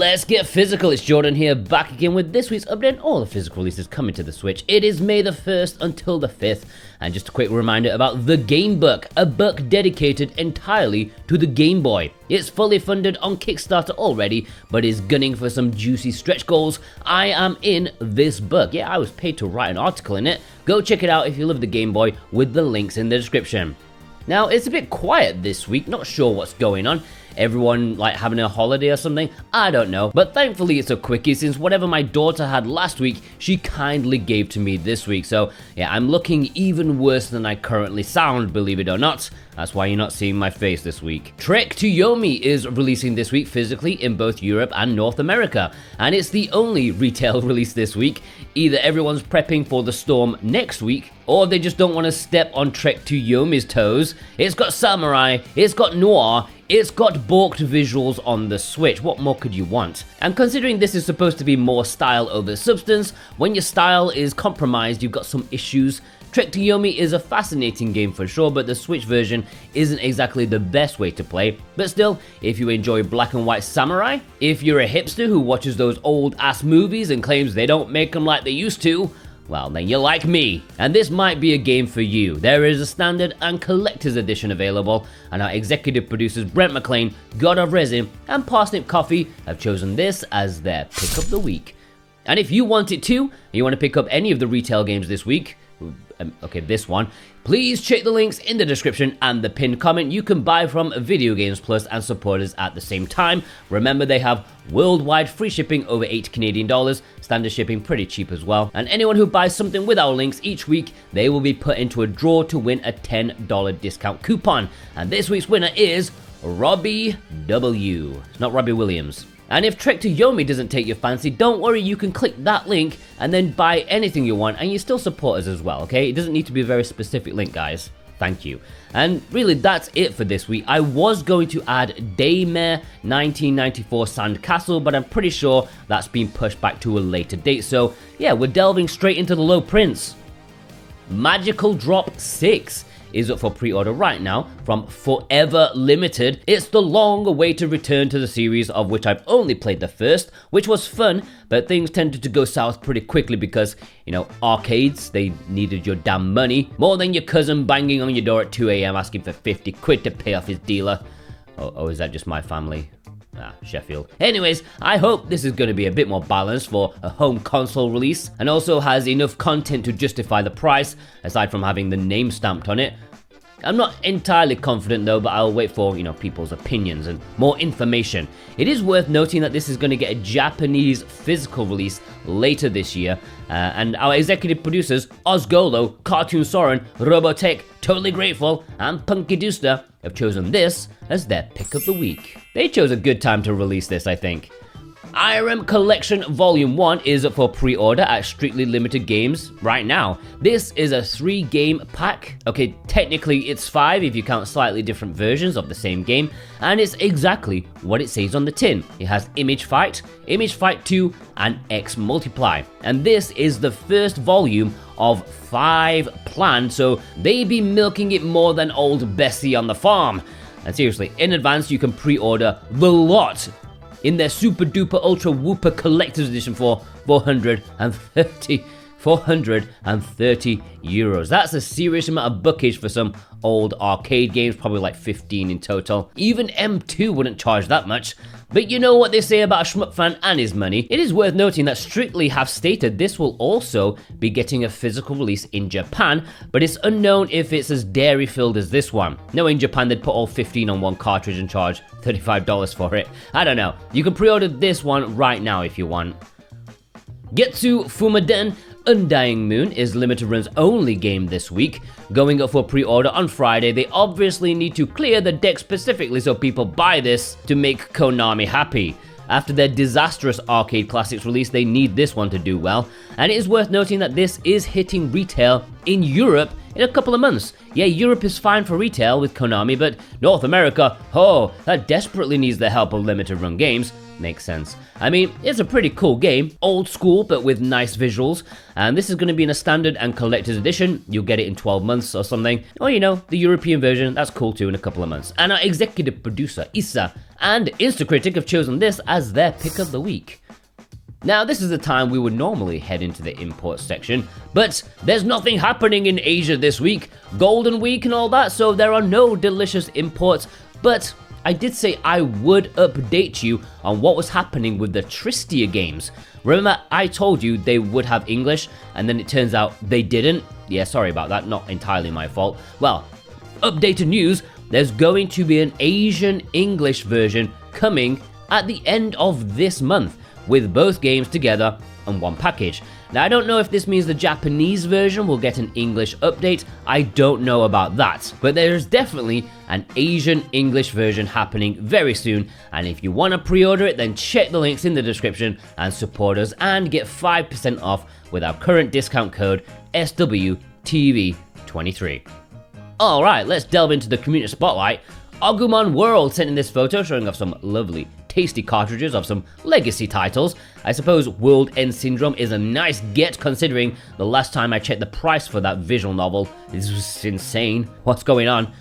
Let's get physical. It's Jordan here, back again with this week's update on all the physical releases coming to the Switch. It is May the 1st until the 5th, and just a quick reminder about the GameBook, a book dedicated entirely to the Game Boy. It's fully funded on Kickstarter already, but is gunning for some juicy stretch goals. I am in this book. Yeah, I was paid to write an article in it. Go check it out if you love the Game Boy, with the links in the description. Now, it's a bit quiet this week, not sure what's going on. Everyone like having a holiday or something? I don't know, but thankfully it's a quickie since whatever my daughter had last week, she kindly gave to me this week. So yeah, I'm looking even worse than I currently sound, believe it or not. That's why you're not seeing my face this week. Trek to Yomi is releasing this week physically in both Europe and North America, and it's the only retail release this week. Either everyone's prepping for the storm next week, or they just don't want to step on Trek to Yomi's toes. It's got samurai, it's got noir, it's got balked visuals on the Switch. What more could you want? And considering this is supposed to be more style over substance, when your style is compromised, you've got some issues. Trek to Yomi is a fascinating game for sure, but the Switch version isn't exactly the best way to play. But still, if you enjoy black and white samurai, if you're a hipster who watches those old ass movies and claims they don't make them like they used to, well, then you're like me, and this might be a game for you. There is a standard and collector's edition available, and our executive producers Brent McLean, God of Resin, and Parsnip Coffee have chosen this as their pick of the week. And if you want it too, and you want to pick up any of the retail games this week, okay, this one, please check the links in the description and the pinned comment. You can buy from Video Games Plus and support us at the same time. Remember, they have worldwide free shipping over $8 Canadian, standard shipping pretty cheap as well. And anyone who buys something with our links each week, they will be put into a draw to win a $10 discount coupon. And this week's winner is Robbie W. It's not Robbie Williams. And if Trek to Yomi doesn't take your fancy, don't worry, you can click that link and then buy anything you want, and you still support us as well, okay? It doesn't need to be a very specific link, guys. Thank you. And really, that's it for this week. I was going to add Daymare 1994 Sandcastle, but I'm pretty sure that's been pushed back to a later date. So yeah, we're delving straight into the low prints. Magical Drop 6 is up for pre-order right now from Forever Limited. It's the long-awaited return to the series, of which I've only played the first, which was fun, but things tended to go south pretty quickly because, you know, arcades, they needed your damn money, more than your cousin banging on your door at 2 AM asking for 50 quid to pay off his dealer. Oh, is that just my family? Sheffield. Anyways, I hope this is going to be a bit more balanced for a home console release, and also has enough content to justify the price, aside from having the name stamped on it. I'm not entirely confident though, but I'll wait for, you know, people's opinions and more information. It is worth noting that this is going to get a Japanese physical release later this year, and our executive producers, Ozgolo, Cartoon Soren, Robotech, Totally Grateful, and Punky Dooster have chosen this as their pick of the week. They chose a good time to release this, I think. Irem Collection Volume 1 is up for pre-order at Strictly Limited Games right now. This is a 3-game pack. Okay, technically it's 5 if you count slightly different versions of the same game, and it's exactly what it says on the tin. It has Image Fight 2, and X Multiply. And this is the first volume of 5 planned, so they be milking it more than old Bessie on the farm. And seriously, in advance you can pre-order the lot in their super duper ultra whooper collector's edition for 430 euros. That's a serious amount of bookage for some old arcade games, probably like 15 in total. Even M2 wouldn't charge that much. But you know what they say about a shmup fan and his money. It is worth noting that Strictly have stated this will also be getting a physical release in Japan, but it's unknown if it's as dairy-filled as this one. Knowing Japan, they'd put all 15 on one cartridge and charge $35 for it. I don't know. You can pre-order this one right now if you want. Getsufumaden Undying Moon is Limited Run's only game this week. Going up for pre-order on Friday, they obviously need to clear the deck specifically so people buy this to make Konami happy. After their disastrous arcade classics release, they need this one to do well. And it is worth noting that this is hitting retail in Europe in a couple of months. Yeah, Europe is fine for retail with Konami, but North America, oh, that desperately needs the help of limited run games. Makes sense. I mean, it's a pretty cool game, old school but with nice visuals, and this is going to be in a standard and collector's edition. You'll get it in 12 months or something. Or the European version, that's cool too, in a couple of months. And our executive producer, Issa, and Instacritic have chosen this as their pick of the week. Now, this is the time we would normally head into the import section, but there's nothing happening in Asia this week, Golden Week and all that, so there are no delicious imports, but I did say I would update you on what was happening with the Tristia games. Remember, I told you they would have English, and then it turns out they didn't? Yeah, sorry about that, not entirely my fault. Well, updated news, there's going to be an Asian English version coming at the end of this month, with both games together on one package. Now, I don't know if this means the Japanese version will get an English update, I don't know about that, but there's definitely an Asian English version happening very soon, and if you want to pre-order it, then check the links in the description and support us and get 5% off with our current discount code SWTV23. Alright, let's delve into the community spotlight. Agumon World sent in this photo showing off some lovely tasty cartridges of some legacy titles. I suppose World End Syndrome is a nice get considering the last time I checked the price for that visual novel. This was insane. What's going on?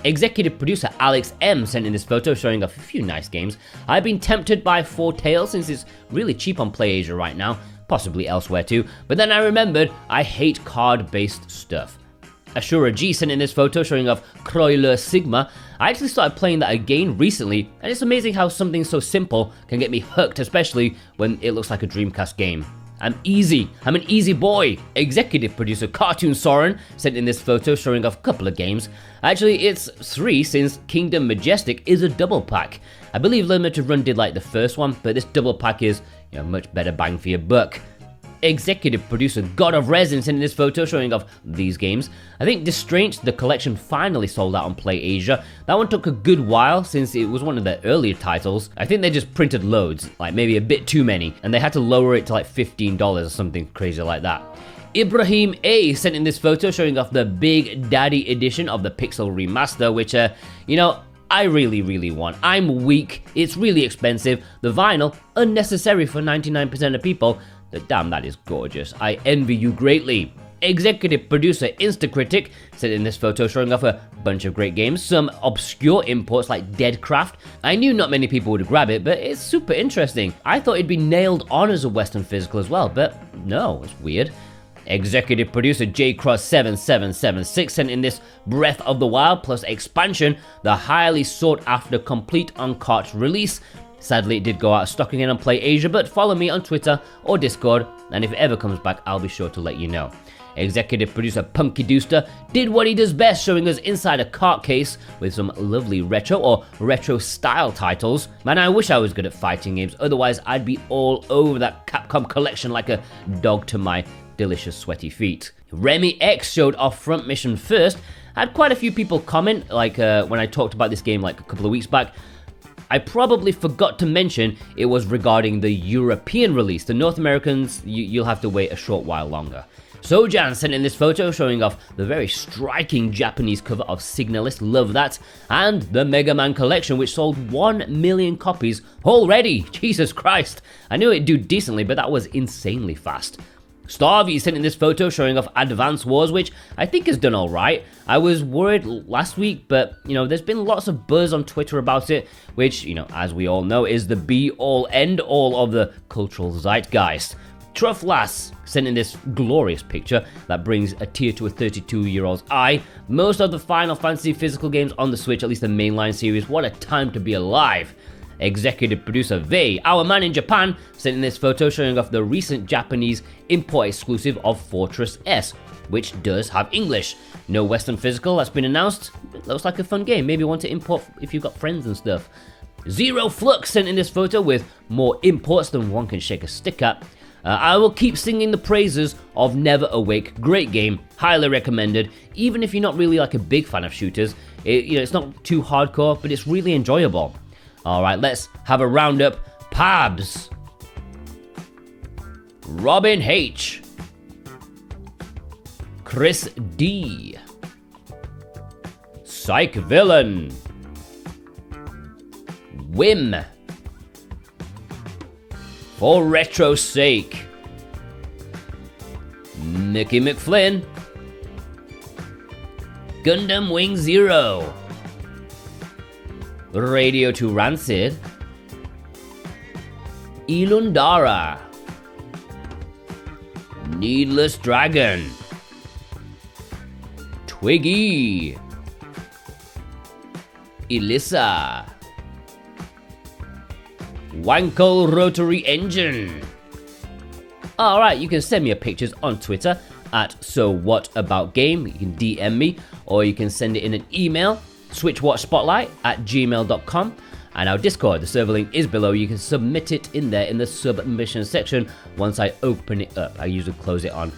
Executive producer Alex M sent in this photo showing off a few nice games. I've been tempted by Four Tales since it's really cheap on PlayAsia right now, possibly elsewhere too, but then I remembered I hate card-based stuff. Ashura G sent in this photo showing off Croiler Sigma. I actually started playing that again recently, and it's amazing how something so simple can get me hooked, especially when it looks like a Dreamcast game. I'm an easy boy. Executive producer Cartoon Soren sent in this photo showing off a couple of games. Actually, it's 3 since Kingdom Majestic is a double pack. I believe Limited Run did like the first one, but this double pack is much better bang for your buck. Executive producer God of Resin sent in this photo showing off these games. I think Distraint, the collection, finally sold out on PlayAsia. That one took a good while since it was one of their earlier titles. I think they just printed loads, like maybe a bit too many, and they had to lower it to like $15 or something crazy like that. Ibrahim A sent in this photo showing off the Big Daddy edition of the Pixel Remaster, which, I really want. I'm weak, it's really expensive, the vinyl, unnecessary for 99% of people. Damn, that is gorgeous. I envy you greatly. Executive producer Instacritic sent in this photo showing off a bunch of great games, some obscure imports like Deadcraft. I knew not many people would grab it, but it's super interesting. I thought it'd be nailed on as a Western physical as well, but no, it's weird. Executive producer JCross7776 sent in this Breath of the Wild plus expansion, the highly sought after complete on-cart release. Sadly, it did go out of stock again on PlayAsia, but follow me on Twitter or Discord, and if it ever comes back, I'll be sure to let you know. Executive producer Punky Dooster did what he does best, showing us inside a cart case with some lovely retro or retro-style titles. Man, I wish I was good at fighting games, otherwise I'd be all over that Capcom collection like a dog to my delicious sweaty feet. Remy X showed off Front Mission first. I had quite a few people comment, like when I talked about this game like a couple of weeks back. I probably forgot to mention it was regarding the European release. The North Americans, you'll have to wait a short while longer. Sojan sent in this photo showing off the very striking Japanese cover of Signalist, love that, and the Mega Man Collection, which sold 1 million copies already. Jesus Christ. I knew it'd do decently, but that was insanely fast. Starvey sent in this photo showing off Advance Wars, which I think has done alright. I was worried last week, but, there's been lots of buzz on Twitter about it, which, as we all know, is the be-all, end-all of the cultural zeitgeist. Trufflass sent in this glorious picture that brings a tear to a 32-year-old's eye. Most of the Final Fantasy physical games on the Switch, at least the mainline series, what a time to be alive. Executive producer Vei, our man in Japan, sent in this photo showing off the recent Japanese import exclusive of Fortress S, which does have English. No Western physical that's been announced. It looks like a fun game, maybe one to import if you've got friends and stuff. Zero Flux sent in this photo with more imports than one can shake a stick at. I will keep singing the praises of Never Awake. Great game, highly recommended. Even if you're not really like a big fan of shooters, it's not too hardcore, but it's really enjoyable. Alright, let's have a roundup. Pabs, Robin H, Chris D. Psych Villain. Wim. For Retro's Sake. Nicky McFlynn. Gundam Wing Zero. Radio to Rancid. Ilundara. Needless Dragon. Twiggy. Elissa. Wankle Rotary Engine. Alright, you can send me your pictures on Twitter at SoWhatAboutGame. You can DM me, or you can send it in an email, switchwatchspotlight@gmail.com. And our Discord, the server link is below. You can submit it in there in the submission section once I open it up. I usually close it on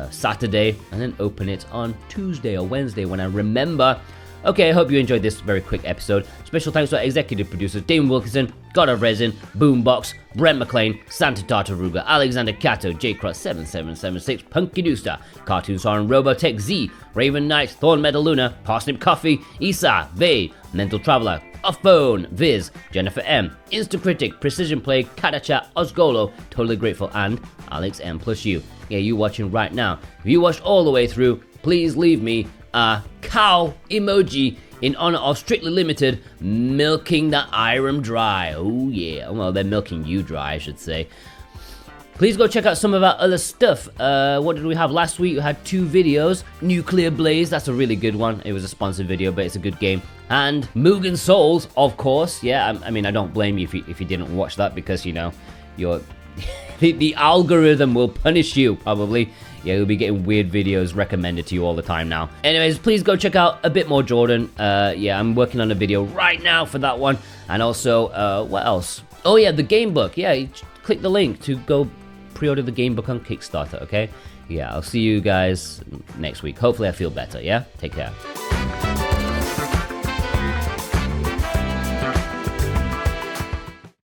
Saturday and then open it on Tuesday or Wednesday when I remember. Okay, I hope you enjoyed this very quick episode. Special thanks to our executive producers, Damon Wilkinson, God of Resin, Boombox, Brent McLean, Santa Tartaruga, Alexander Cato, JCross7776, Punky Dooster, Cartoon Soren, Robotech Z, Raven Knight, Thorn Metal Luna, Parsnip Coffee, Isa, Vade, Mental Traveler, Offbone, Viz, Jennifer M, Instacritic, Precision Play, Katacha, Osgolo, Totally Grateful, and Alex M plus you. Yeah, you watching right now. If you watched all the way through, please leave me a cow emoji in honor of Strictly Limited milking the Irem dry. Oh yeah, well they're milking you dry I should say. Please go check out some of our other stuff. What did we have last week? We had 2 videos. Nuclear Blaze, that's a really good one. It was a sponsored video, but it's a good game. And Mugen Souls, of course. Yeah, I mean, I don't blame you if you didn't watch that because, you know, you're the algorithm will punish you, probably. Yeah, you'll be getting weird videos recommended to you all the time now. Anyways, please go check out a bit more Jordan. Yeah, I'm working on a video right now for that one. And also, what else? Oh yeah, the GameBook. Yeah, you click the link to go pre-order the GameBook on Kickstarter, okay? Yeah, I'll see you guys next week. Hopefully I feel better, yeah? Take care.